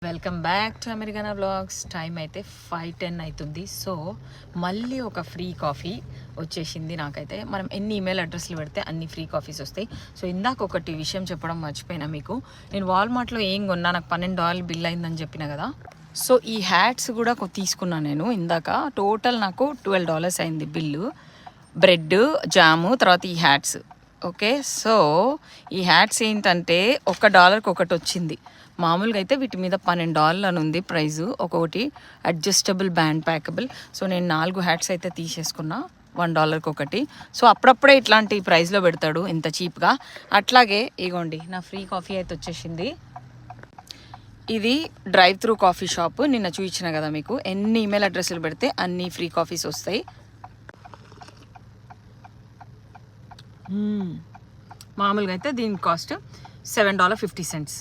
Welcome back to American vlogs. Time అయితే 5:10 అవుతుంది. So మళ్ళీ ఒక ఫ్రీ కాఫీ వచ్చేసింది నాకైతే. మనం ఎన్ని ఈమెయిల్ అడ్రస్లు పెడితే అన్ని ఫ్రీ కాఫీస్ వస్తాయి. సో ఇందాక ఒకటి విషయం చెప్పడం మర్చిపోయినా మీకు. నేను వాల్మార్ట్లో ఏం కొన్నా, నాకు $12 బిల్ అయిందని చెప్పిన కదా. సో ఈ హ్యాట్స్ కూడా తీసుకున్నాను నేను ఇందాక. టోటల్ నాకు $12 అయింది బిల్లు. బ్రెడ్, జాము, తర్వాత ఈ హ్యాట్స్. ఓకే, సో ఈ హ్యాట్స్ ఏంటంటే $1కి ఒకటి వచ్చింది. మామూలుగా అయితే వీటి మీద $12 అని ఉంది ప్రైజు. ఒక్కొక్కటి అడ్జస్టబుల్ బ్యాండ్ ప్యాకబుల్. సో నేను 4 హ్యాట్స్ అయితే తీసేసుకున్నా, $1కి ఒకటి. సో అప్పుడప్పుడే ఇట్లాంటి ప్రైస్లో పెడతాడు ఇంత చీప్గా. అట్లాగే ఇగోండి నా ఫ్రీ కాఫీ అయితే వచ్చేసింది. ఇది డ్రైవ్ త్రూ కాఫీ షాప్. నిన్న చూపించిన కదా మీకు. ఎన్ని ఈమెయిల్ అడ్రస్లు పెడితే అన్ని ఫ్రీ కాఫీస్ వస్తాయి. మామూలుగా అయితే దీని కాస్ట్ $7.50.